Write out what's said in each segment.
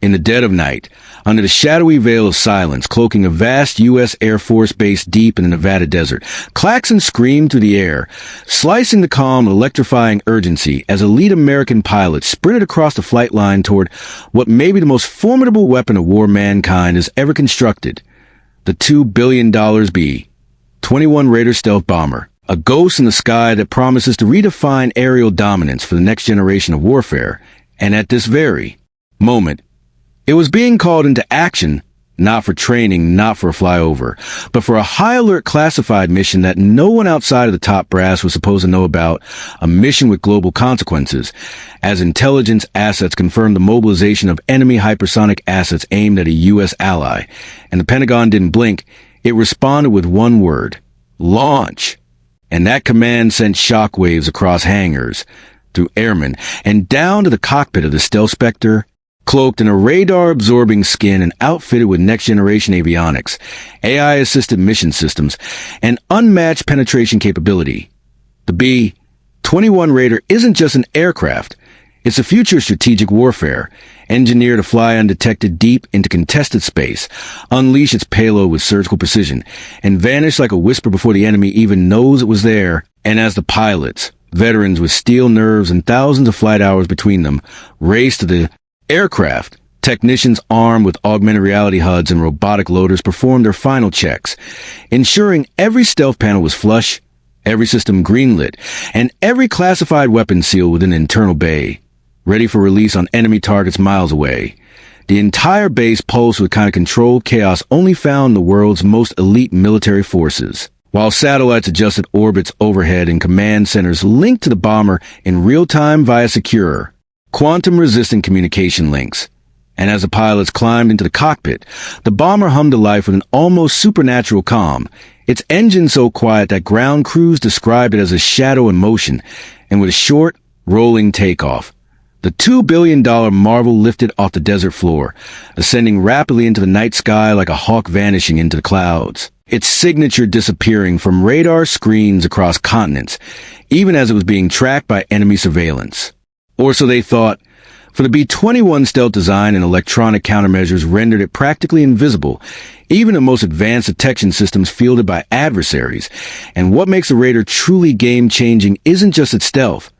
In the dead of night, under the shadowy veil of silence cloaking a vast U.S. Air Force base deep in the Nevada desert, klaxons screamed through the air, slicing the calm with electrifying urgency as elite American pilots sprinted across the flight line toward what may be the most formidable weapon of war mankind has ever constructed, the $2 billion B-21 Raider stealth bomber, a ghost in the sky that promises to redefine aerial dominance for the next generation of warfare. And at this very moment, it was being called into action, not for training, not for a flyover, but for a high-alert classified mission that no one outside of the top brass was supposed to know about, a mission with global consequences, as intelligence assets confirmed the mobilization of enemy hypersonic assets aimed at a U.S. ally. And the Pentagon didn't blink. It responded with one word: launch. And that command sent shockwaves across hangars, through airmen, and down to the cockpit of the Stealth Spectre, cloaked in a radar-absorbing skin and outfitted with next-generation avionics, AI-assisted mission systems, and unmatched penetration capability. The B-21 Raider isn't just an aircraft. It's a future of strategic warfare, engineered to fly undetected deep into contested space, unleash its payload with surgical precision, and vanish like a whisper before the enemy even knows it was there. And as the pilots, veterans with steel nerves and thousands of flight hours between them, raced to the aircraft, technicians armed with augmented reality HUDs and robotic loaders performed their final checks, ensuring every stealth panel was flush, every system greenlit, and every classified weapon sealed within an internal bay, ready for release on enemy targets miles away. The entire base pulsed with kind of controlled chaos only found in the world's most elite military forces, while satellites adjusted orbits overhead and command centers linked to the bomber in real time via secure, quantum-resistant communication links. And as the pilots climbed into the cockpit, the bomber hummed to life with an almost supernatural calm, its engine so quiet that ground crews described it as a shadow in motion, and with a short, rolling takeoff. The $2 billion marvel lifted off the desert floor, ascending rapidly into the night sky like a hawk vanishing into the clouds, its signature disappearing from radar screens across continents, even as it was being tracked by enemy surveillance. Or so they thought, for the B-21 stealth design and electronic countermeasures rendered it practically invisible, even the most advanced detection systems fielded by adversaries. And what makes the Raider truly game-changing isn't just its stealth.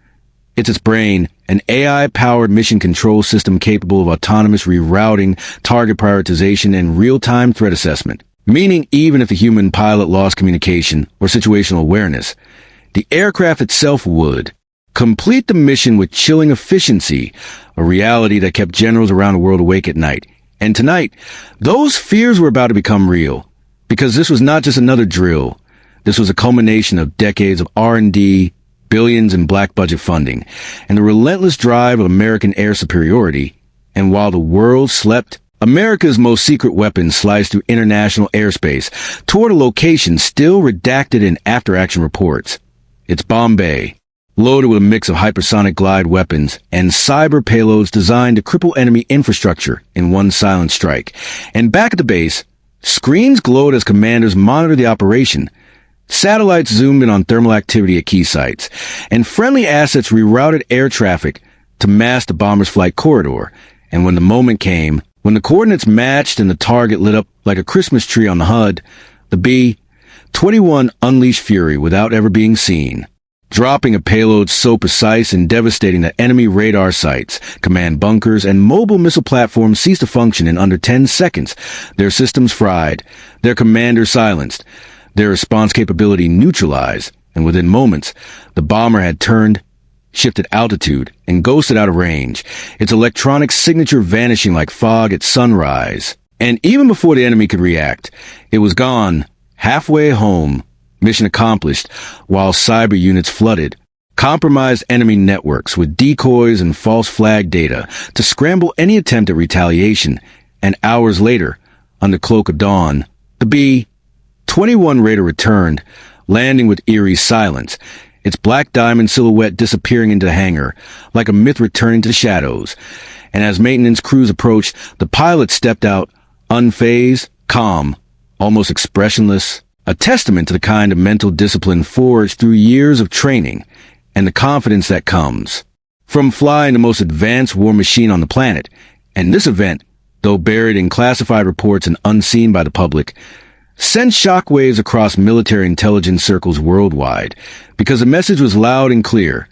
It's its brain, an AI-powered mission control system capable of autonomous rerouting, target prioritization, and real-time threat assessment. Meaning even if the human pilot lost communication or situational awareness, the aircraft itself would complete the mission with chilling efficiency, a reality that kept generals around the world awake at night. And tonight, those fears were about to become real, because this was not just another drill. This was a culmination of decades of R&D, billions in black budget funding, and the relentless drive of American air superiority. And while the world slept, America's most secret weapons sliced through international airspace toward a location still redacted in after-action reports. It's Bombay, loaded with a mix of hypersonic glide weapons and cyber payloads designed to cripple enemy infrastructure in one silent strike. And back at the base, screens glowed as commanders monitored the operation. Satellites zoomed in on thermal activity at key sites, and friendly assets rerouted air traffic to mask the bomber's flight corridor. And when the moment came, when the coordinates matched and the target lit up like a Christmas tree on the HUD, the B-21 unleashed fury without ever being seen, dropping a payload so precise and devastating that enemy radar sites, command bunkers, and mobile missile platforms ceased to function in under 10 seconds, their systems fried, their commander silenced, their response capability neutralized, and within moments, the bomber had turned, shifted altitude, and ghosted out of range, its electronic signature vanishing like fog at sunrise. And even before the enemy could react, it was gone, halfway home, mission accomplished, while cyber units flooded, compromised enemy networks with decoys and false flag data to scramble any attempt at retaliation. And hours later, under cloak of dawn, the B-21 Raider returned, landing with eerie silence, its black diamond silhouette disappearing into the hangar, like a myth returning to the shadows. And as maintenance crews approached, the pilot stepped out, unfazed, calm, almost expressionless, a testament to the kind of mental discipline forged through years of training and the confidence that comes from flying the most advanced war machine on the planet. And this event though buried in classified reports and unseen by the public, sent shockwaves across military intelligence circles worldwide, because the message was loud and clear.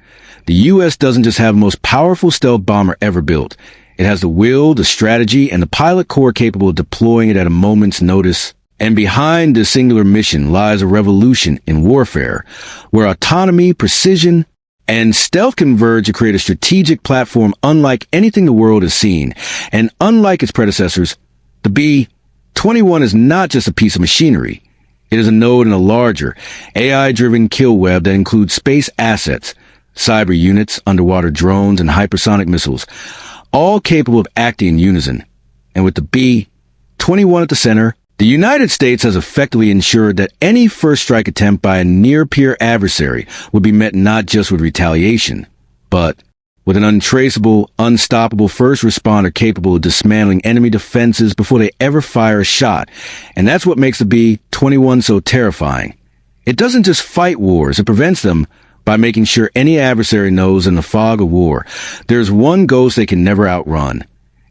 The U.S. doesn't just have the most powerful stealth bomber ever built. It has the will, the strategy, and the pilot corps capable of deploying it at a moment's notice. And behind this singular mission lies a revolution in warfare, where autonomy, precision, and stealth converge to create a strategic platform unlike anything the world has seen. And unlike its predecessors, the B-21 is not just a piece of machinery. It is a node in a larger, AI-driven kill web that includes space assets, cyber units, underwater drones, and hypersonic missiles, all capable of acting in unison. And with the B-21 at the center, the United States has effectively ensured that any first strike attempt by a near-peer adversary would be met not just with retaliation, but with an untraceable, unstoppable first responder capable of dismantling enemy defenses before they ever fire a shot. And that's what makes the B-21 so terrifying. It doesn't just fight wars, it prevents them by making sure any adversary knows in the fog of war, there's one ghost they can never outrun.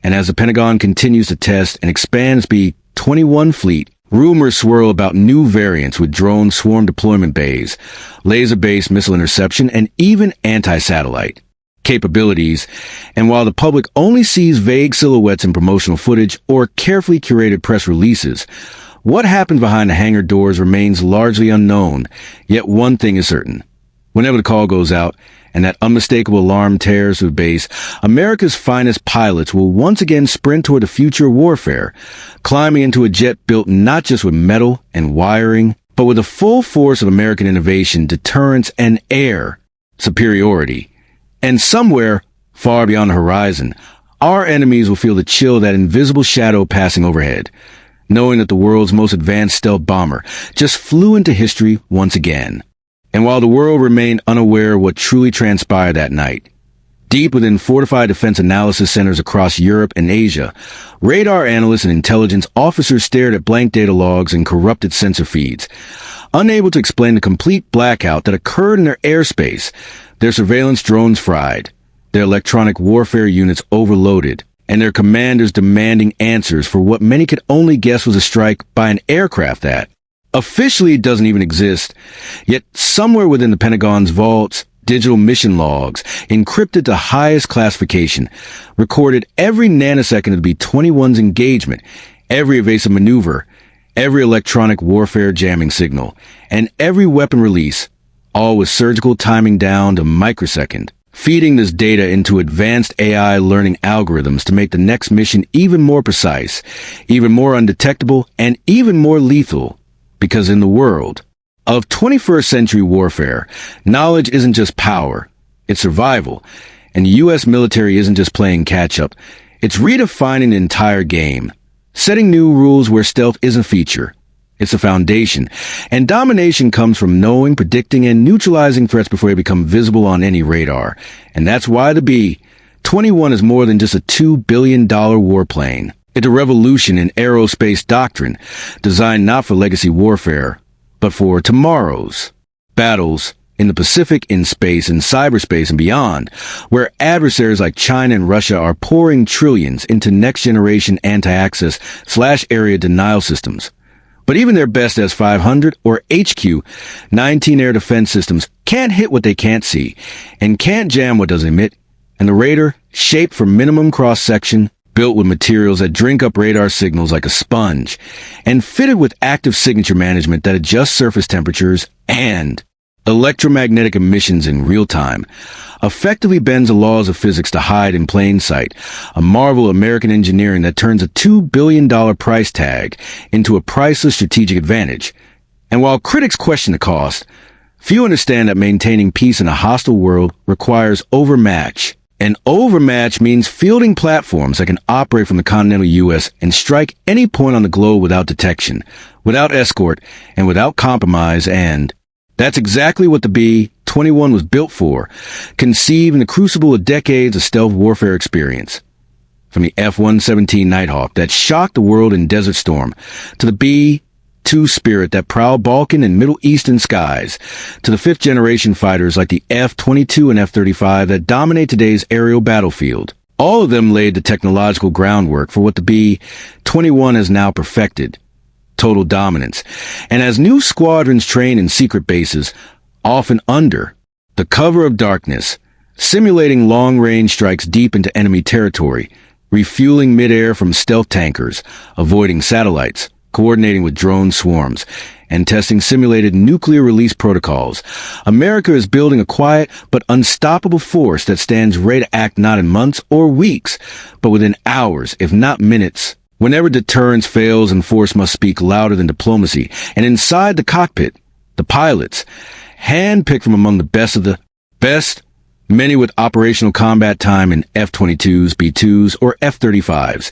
And as the Pentagon continues to test and expand its B-21 fleet, rumors swirl about new variants with drone swarm deployment bays, laser-based missile interception, and even anti-satellite capabilities. And while the public only sees vague silhouettes in promotional footage or carefully curated press releases, what happens behind the hangar doors remains largely unknown. Yet one thing is certain. Whenever the call goes out and that unmistakable alarm tears through base, America's finest pilots will once again sprint toward the future of warfare, climbing into a jet built not just with metal and wiring, but with the full force of American innovation, deterrence, and air superiority. And somewhere, far beyond the horizon, our enemies will feel the chill of that invisible shadow passing overhead, knowing that the world's most advanced stealth bomber just flew into history once again. And while the world remained unaware of what truly transpired that night, deep within fortified defense analysis centers across Europe and Asia, radar analysts and intelligence officers stared at blank data logs and corrupted sensor feeds. Unable to explain the complete blackout that occurred in their airspace, their surveillance drones fried, their electronic warfare units overloaded, and their commanders demanding answers for what many could only guess was a strike by an aircraft that officially doesn't even exist. Yet somewhere within the Pentagon's vaults, digital mission logs, encrypted to highest classification, recorded every nanosecond of the B-21's engagement, every evasive maneuver, every electronic warfare jamming signal, and every weapon release, all with surgical timing down to microsecond, feeding this data into advanced AI learning algorithms to make the next mission even more precise, even more undetectable, and even more lethal. Because in the world of 21st century warfare, knowledge isn't just power, it's survival. And the U.S. military isn't just playing catch-up, it's redefining the entire game, setting new rules where stealth isn't a feature, it's a foundation. And domination comes from knowing, predicting, and neutralizing threats before they become visible on any radar. And that's why the B-21 is more than just a $2 billion warplane. It's a revolution in aerospace doctrine, designed not for legacy warfare, but for tomorrow's battles in the Pacific, in space, in cyberspace, and beyond, where adversaries like China and Russia are pouring trillions into next-generation anti-access/area denial systems. But even their best S-500 or HQ-19 air defense systems can't hit what they can't see, and can't jam what doesn't emit. And the Raider, shaped for minimum cross-section, built with materials that drink up radar signals like a sponge, and fitted with active signature management that adjusts surface temperatures and electromagnetic emissions in real time, effectively bends the laws of physics to hide in plain sight, a marvel of American engineering that turns a $2 billion price tag into a priceless strategic advantage. And while critics question the cost, few understand that maintaining peace in a hostile world requires overmatch. And overmatch means fielding platforms that can operate from the continental U.S. and strike any point on the globe without detection, without escort, and without compromise. And that's exactly what the B-21 was built for, conceived in the crucible of decades of stealth warfare experience. From the F-117 Nighthawk that shocked the world in Desert Storm, to the B-2 Spirit that prowled Balkan and Middle Eastern skies, to the fifth-generation fighters like the F-22 and F-35 that dominate today's aerial battlefield. All of them laid the technological groundwork for what the B-21 has now perfected: total dominance. And as new squadrons train in secret bases, often under the cover of darkness, simulating long-range strikes deep into enemy territory, refueling midair from stealth tankers, avoiding satellites, coordinating with drone swarms, and testing simulated nuclear release protocols, America is building a quiet but unstoppable force that stands ready to act not in months or weeks, but within hours, if not minutes. Whenever deterrence fails and force must speak louder than diplomacy, and inside the cockpit, the pilots, handpicked from among the best of the best, many with operational combat time in F-22s, B-2s, or F-35s,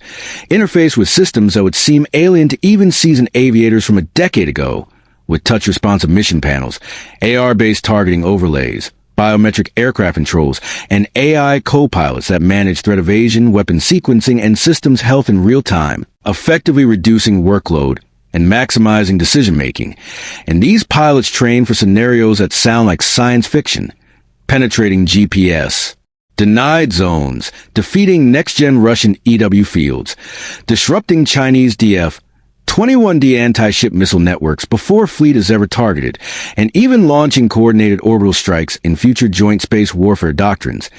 interface with systems that would seem alien to even seasoned aviators from a decade ago, with touch-responsive mission panels, AR-based targeting overlays, biometric aircraft controls, and AI co-pilots that manage threat evasion, weapon sequencing, and systems health in real time, effectively reducing workload and maximizing decision-making. And these pilots train for scenarios that sound like science fiction: penetrating GPS, denied zones, defeating next-gen Russian EW fields, disrupting Chinese DF-21D anti-ship missile networks before a fleet is ever targeted, and even launching coordinated orbital strikes in future joint space warfare doctrines.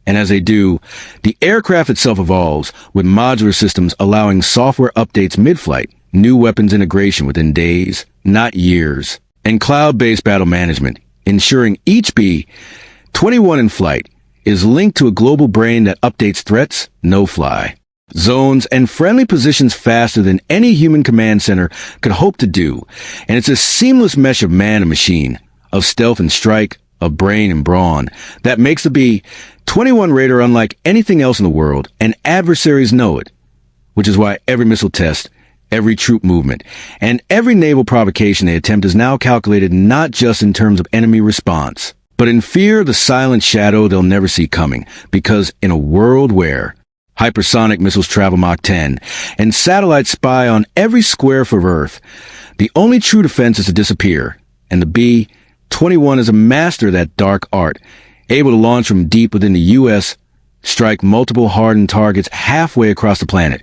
And as they do, the aircraft itself evolves, with modular systems allowing software updates mid-flight, new weapons integration within days, not years, and cloud-based battle management, ensuring each B-21 in flight is linked to a global brain that updates threats, no-fly zones, and friendly positions faster than any human command center could hope to do. And it's a seamless mesh of man and machine, of stealth and strike, of brain and brawn, that makes the B-21 Raider unlike anything else in the world, and adversaries know it. Which is why every missile test, every troop movement, and every naval provocation they attempt is now calculated not just in terms of enemy response, but in fear of the silent shadow they'll never see coming. Because in a world where hypersonic missiles travel Mach 10 and satellites spy on every square foot of Earth, the only true defense is to disappear. And the B-21 is a master of that dark art, able to launch from deep within the U.S., strike multiple hardened targets halfway across the planet,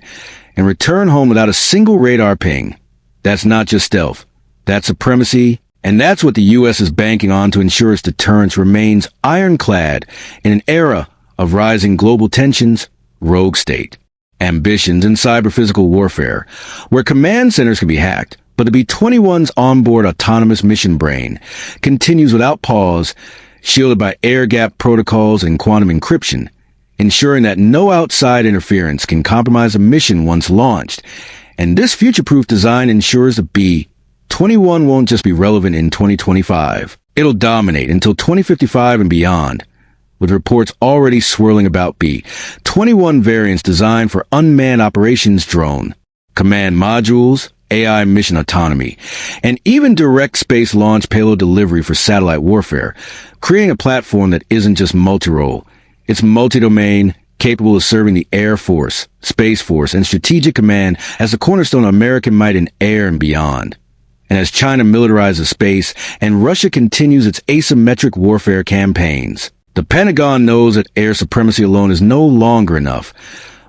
and return home without a single radar ping. That's not just stealth. That's supremacy. And that's what the U.S. is banking on to ensure its deterrence remains ironclad in an era of rising global tensions, rogue state, ambitions, and cyber-physical warfare, where command centers can be hacked, but the B-21's onboard autonomous mission brain continues without pause, shielded by air-gap protocols and quantum encryption, ensuring that no outside interference can compromise a mission once launched. And this future-proof design ensures the B-21 won't just be relevant in 2025. It'll dominate until 2055 and beyond, with reports already swirling about B-21 variants designed for unmanned operations drone, command modules, AI mission autonomy, and even direct space launch payload delivery for satellite warfare, creating a platform that isn't just multi-role. It's multi-domain, capable of serving the Air Force, Space Force, and Strategic Command as the cornerstone of American might in air and beyond. And as China militarizes space and Russia continues its asymmetric warfare campaigns, the Pentagon knows that air supremacy alone is no longer enough.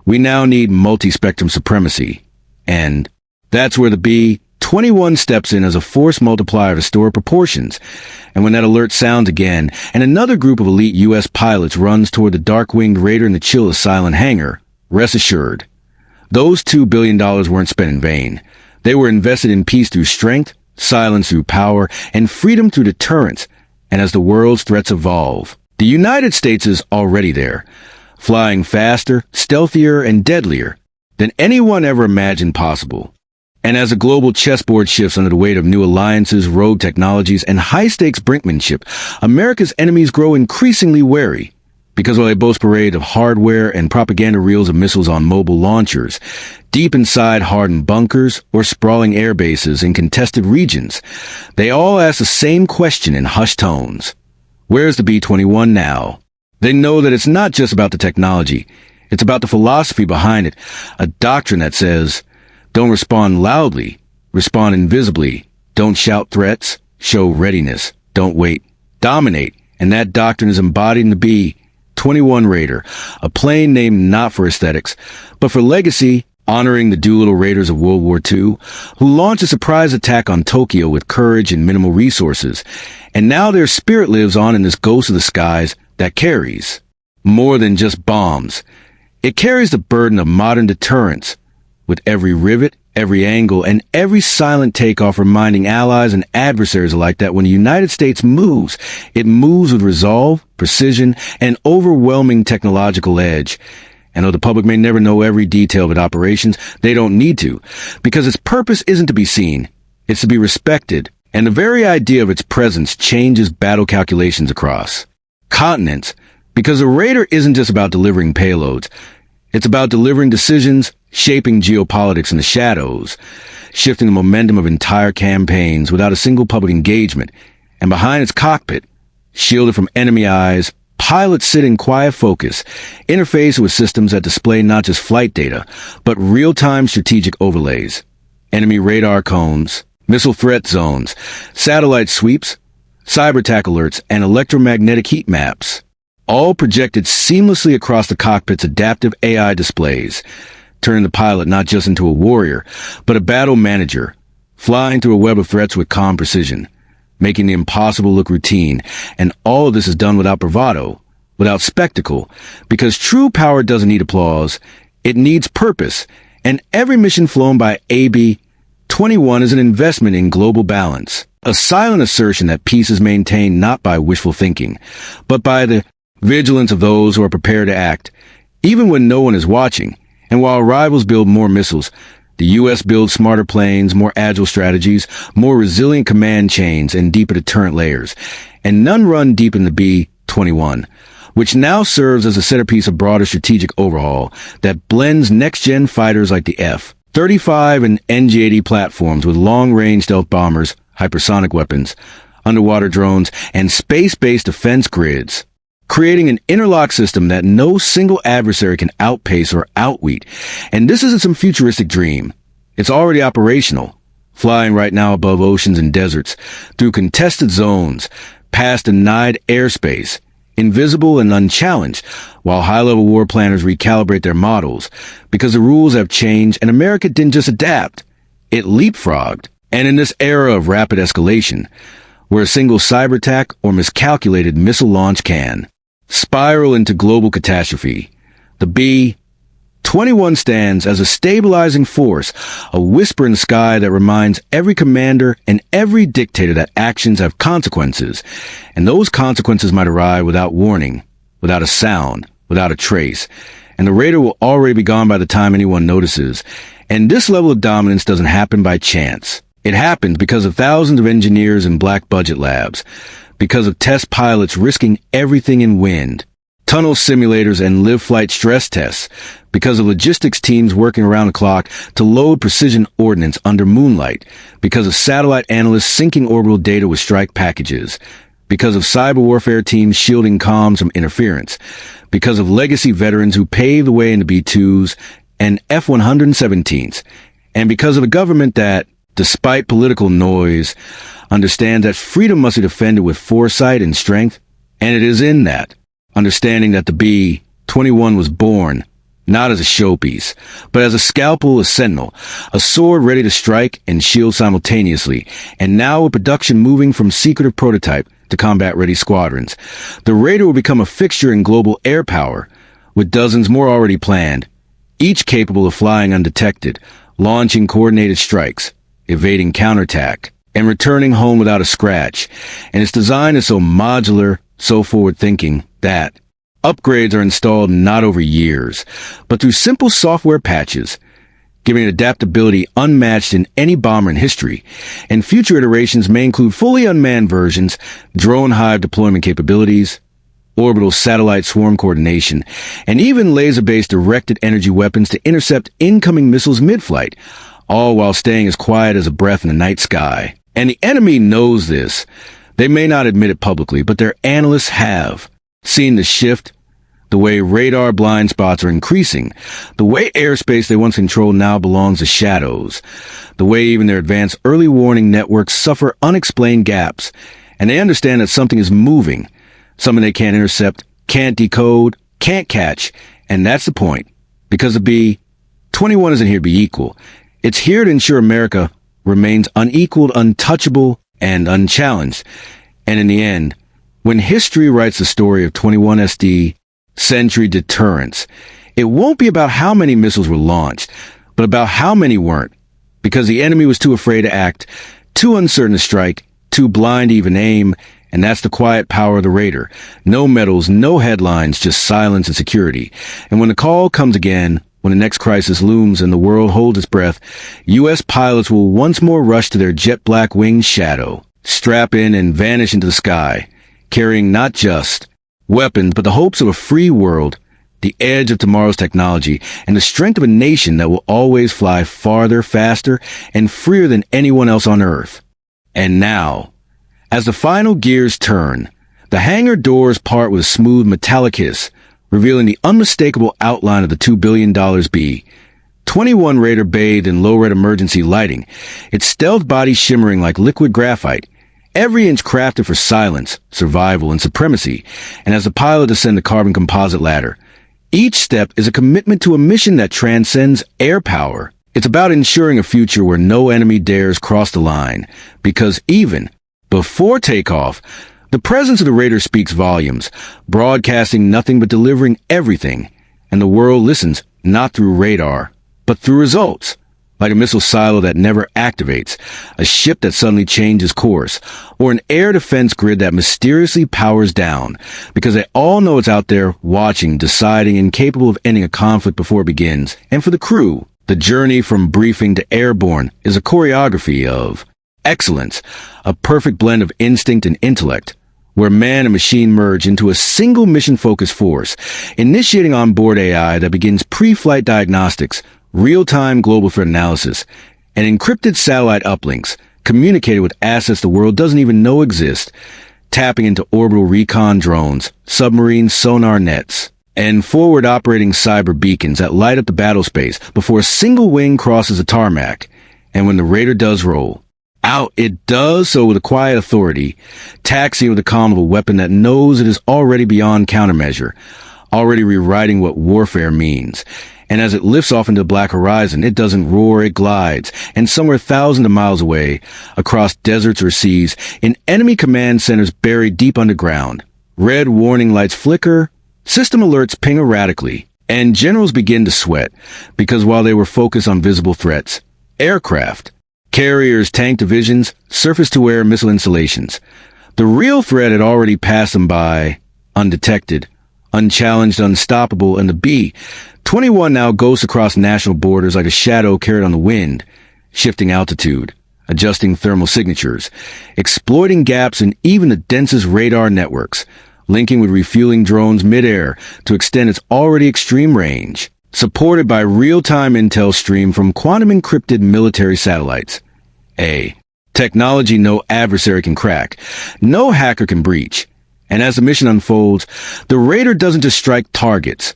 We now need multi-spectrum supremacy. And that's where the B-21 steps in as a force multiplier to store proportions. And when that alert sounds again, and another group of elite U.S. pilots runs toward the dark-winged Raider in the chill of silent hangar, rest assured, those $2 billion weren't spent in vain. They were invested in peace through strength, silence through power, and freedom through deterrence. And as the world's threats evolve, the United States is already there, flying faster, stealthier, and deadlier than anyone ever imagined possible. And as the global chessboard shifts under the weight of new alliances, rogue technologies, and high-stakes brinkmanship, America's enemies grow increasingly wary. Because while they boast parade of hardware and propaganda reels of missiles on mobile launchers, deep inside hardened bunkers or sprawling air bases in contested regions, they all ask the same question in hushed tones. Where's the B-21 now? They know that it's not just about the technology. It's about the philosophy behind it, a doctrine that says, don't respond loudly, respond invisibly. Don't shout threats, show readiness. Don't wait, dominate. And that doctrine is embodied in the B-21 Raider, a plane named not for aesthetics, but for legacy, honoring the Doolittle Raiders of World War II, who launched a surprise attack on Tokyo with courage and minimal resources. And now their spirit lives on in this ghost of the skies that carries more than just bombs. It carries the burden of modern deterrence, with every rivet, every angle, and every silent takeoff reminding allies and adversaries alike that when the United States moves, it moves with resolve, precision, and overwhelming technological edge. And though the public may never know every detail of its operations, they don't need to, because its purpose isn't to be seen, it's to be respected, and the very idea of its presence changes battle calculations across continents, because a Raider isn't just about delivering payloads, it's about delivering decisions, shaping geopolitics in the shadows, shifting the momentum of entire campaigns without a single public engagement, and behind its cockpit, shielded from enemy eyes, pilots sit in quiet focus, interface with systems that display not just flight data, but real-time strategic overlays, enemy radar cones, missile threat zones, satellite sweeps, cyber attack alerts, and electromagnetic heat maps, all projected seamlessly across the cockpit's adaptive AI displays, turning the pilot not just into a warrior, but a battle manager, flying through a web of threats with calm precision, making the impossible look routine, and all of this is done without bravado, without spectacle, because true power doesn't need applause, it needs purpose, and every mission flown by AB-21 is an investment in global balance, a silent assertion that peace is maintained not by wishful thinking, but by the vigilance of those who are prepared to act, even when no one is watching. And while rivals build more missiles, the U.S. builds smarter planes, more agile strategies, more resilient command chains, and deeper deterrent layers. And none run deep in the B-21, which now serves as a centerpiece of broader strategic overhaul that blends next-gen fighters like the F-35 and NG-80 platforms with long-range stealth bombers, hypersonic weapons, underwater drones, and space-based defense grids, creating an interlock system that no single adversary can outpace or outweat. And this isn't some futuristic dream. It's already operational, flying right now above oceans and deserts, through contested zones, past denied airspace, invisible and unchallenged, while high-level war planners recalibrate their models, because the rules have changed and America didn't just adapt, it leapfrogged. And in this era of rapid escalation, where a single cyber attack or miscalculated missile launch can spiral into global catastrophe, the B-21 stands as a stabilizing force, a whisper in the sky that reminds every commander and every dictator that actions have consequences, and those consequences might arrive without warning, without a sound, without a trace, and the Raider will already be gone by the time anyone notices. And this level of dominance doesn't happen by chance. It happens because of thousands of engineers in black budget labs, because of test pilots risking everything in wind, tunnel simulators and live flight stress tests, because of logistics teams working around the clock to load precision ordnance under moonlight, because of satellite analysts syncing orbital data with strike packages, because of cyber warfare teams shielding comms from interference, because of legacy veterans who paved the way in the B-2s and F-117s, and because of a government that, despite political noise, understands that freedom must be defended with foresight and strength, and it is in that understanding that the B-21 was born, not as a showpiece, but as a scalpel, a sentinel, a sword ready to strike and shield simultaneously, and now with production moving from secretive prototype to combat-ready squadrons. The Raider will become a fixture in global air power, with dozens more already planned, each capable of flying undetected, launching coordinated strikes, evading counterattack, and returning home without a scratch. And its design is so modular, so forward-thinking, that upgrades are installed not over years, but through simple software patches, giving it adaptability unmatched in any bomber in history. And future iterations may include fully unmanned versions, drone hive deployment capabilities, orbital satellite swarm coordination, and even laser-based directed energy weapons to intercept incoming missiles mid-flight, all while staying as quiet as a breath in the night sky. And the enemy knows this. They may not admit it publicly, but their analysts have seen the shift, the way radar blind spots are increasing, the way airspace they once controlled now belongs to shadows, the way even their advanced early warning networks suffer unexplained gaps, and they understand that something is moving, something they can't intercept, can't decode, can't catch, and that's the point. Because the B-21 isn't here to be equal. It's here to ensure America remains unequaled, untouchable, and unchallenged. And in the end, when history writes the story of 21SD century deterrence, it won't be about how many missiles were launched, but about how many weren't, because the enemy was too afraid to act, too uncertain to strike, too blind to even aim, and that's the quiet power of the Raider. No medals, no headlines, just silence and security. And when the call comes again, when the next crisis looms and the world holds its breath, U.S. pilots will once more rush to their jet-black winged shadow, strap in and vanish into the sky, carrying not just weapons, but the hopes of a free world, the edge of tomorrow's technology, and the strength of a nation that will always fly farther, faster, and freer than anyone else on Earth. And now, as the final gears turn, the hangar doors part with a smooth metallic hiss, revealing the unmistakable outline of the $2 billion B-21 Raider bathed in low-red emergency lighting, its stealth body shimmering like liquid graphite, every inch crafted for silence, survival, and supremacy. And as the pilot descends the carbon composite ladder, each step is a commitment to a mission that transcends air power. It's about ensuring a future where no enemy dares cross the line, because even before takeoff, the presence of the Raider speaks volumes, broadcasting nothing but delivering everything, and the world listens not through radar, but through results. Like a missile silo that never activates, a ship that suddenly changes course, or an air defense grid that mysteriously powers down, because they all know it's out there, watching, deciding, and capable of ending a conflict before it begins. And for the crew, the journey from briefing to airborne is a choreography of excellence, a perfect blend of instinct and intellect, where man and machine merge into a single mission-focused force, initiating onboard AI that begins pre-flight diagnostics, real-time global threat analysis, and encrypted satellite uplinks, communicated with assets the world doesn't even know exist, tapping into orbital recon drones, submarine sonar nets, and forward-operating cyber beacons that light up the battle space before a single wing crosses the tarmac. And when the Raider does roll out, it does so with a quiet authority, taxiing with the calm of a weapon that knows it is already beyond countermeasure, already rewriting what warfare means. And as it lifts off into the black horizon, it doesn't roar, it glides, and somewhere thousands of miles away, across deserts or seas, in enemy command centers buried deep underground, red warning lights flicker, system alerts ping erratically, and generals begin to sweat, because while they were focused on visible threats, aircraft, carriers, tank divisions, surface-to-air missile installations, the real threat had already passed them by, undetected, unchallenged, unstoppable, and the B-21 now goes across national borders like a shadow carried on the wind, shifting altitude, adjusting thermal signatures, exploiting gaps in even the densest radar networks, linking with refueling drones midair to extend its already extreme range, supported by real-time intel stream from quantum-encrypted military satellites. A technology no adversary can crack, no hacker can breach. And as the mission unfolds, the Raider doesn't just strike targets.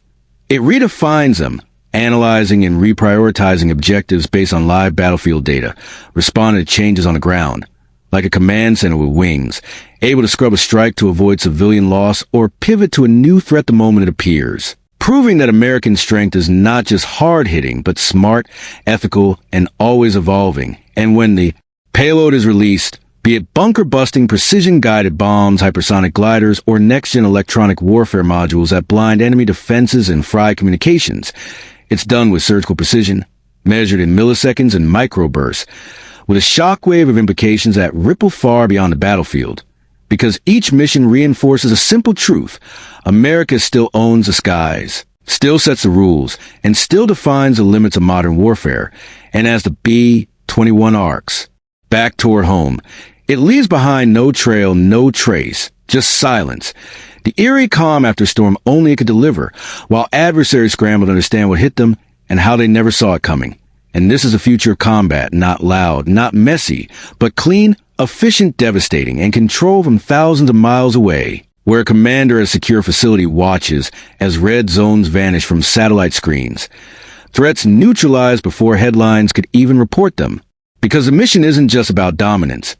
It redefines them, analyzing and reprioritizing objectives based on live battlefield data, responding to changes on the ground, like a command center with wings, able to scrub a strike to avoid civilian loss or pivot to a new threat the moment it appears, proving that American strength is not just hard-hitting, but smart, ethical, and always evolving. And when the payload is released, be it bunker-busting, precision-guided bombs, hypersonic gliders, or next-gen electronic warfare modules that blind enemy defenses and fry communications, it's done with surgical precision, measured in milliseconds and microbursts, with a shockwave of implications that ripple far beyond the battlefield. Because each mission reinforces a simple truth: America still owns the skies, still sets the rules, and still defines the limits of modern warfare. And as the B-21 arcs back toward home, it leaves behind no trail, no trace, just silence. The eerie calm after storm only it could deliver, while adversaries scramble to understand what hit them and how they never saw it coming. And this is a future of combat, not loud, not messy, but clean, efficient, devastating, and controlled from thousands of miles away, where a commander at a secure facility watches as red zones vanish from satellite screens, threats neutralized before headlines could even report them. Because the mission isn't just about dominance.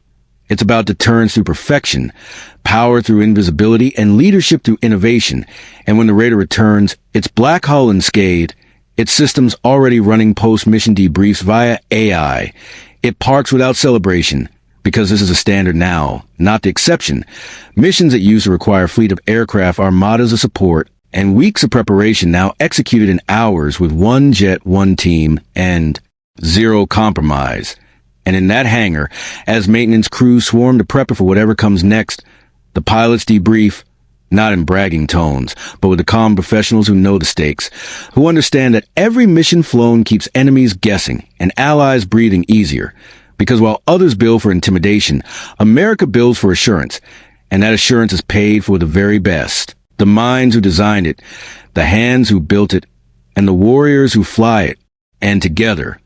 It's about deterrence through perfection, power through invisibility, and leadership through innovation. And when the Raider returns, it's black hull unscathed, its systems already running post-mission debriefs via AI. It parks without celebration, because this is a standard now, not the exception. Missions that used to require a fleet of aircraft, armadas of support, and weeks of preparation now executed in hours with one jet, one team, and zero compromise. And in that hangar, as maintenance crews swarm to prepare for whatever comes next, the pilots debrief, not in bragging tones, but with the calm professionals who know the stakes, who understand that every mission flown keeps enemies guessing and allies breathing easier. Because while others bill for intimidation, America bills for assurance, and that assurance is paid for the very best. The minds who designed it, the hands who built it, and the warriors who fly it. And together,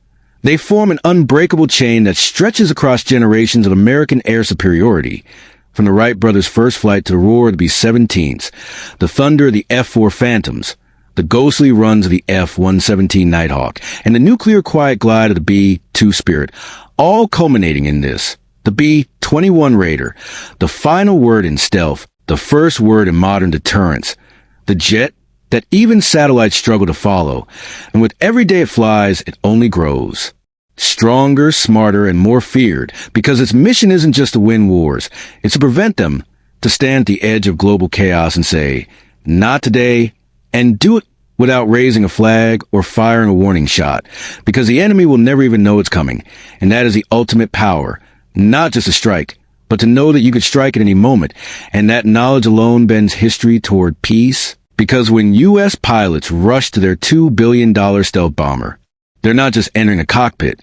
they form an unbreakable chain that stretches across generations of American air superiority. From the Wright brothers' first flight to the roar of the B-17s, the thunder of the F-4 Phantoms, the ghostly runs of the F-117 Nighthawk, and the nuclear quiet glide of the B-2 Spirit, all culminating in this, the B-21 Raider, the final word in stealth, the first word in modern deterrence, the jet that even satellites struggle to follow, and with every day it flies, it only grows. Stronger, smarter, and more feared, because its mission isn't just to win wars, it's to prevent them, to stand at the edge of global chaos and say, not today, and do it without raising a flag or firing a warning shot, because the enemy will never even know it's coming, and that is the ultimate power, not just to strike, but to know that you could strike at any moment, and that knowledge alone bends history toward peace. Because when U.S. pilots rush to their $2 billion stealth bomber, they're not just entering a cockpit.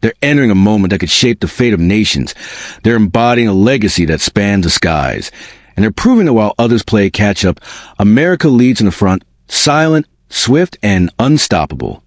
They're entering a moment that could shape the fate of nations. They're embodying a legacy that spans the skies. And they're proving that while others play catch-up, America leads in the front, silent, swift, and unstoppable.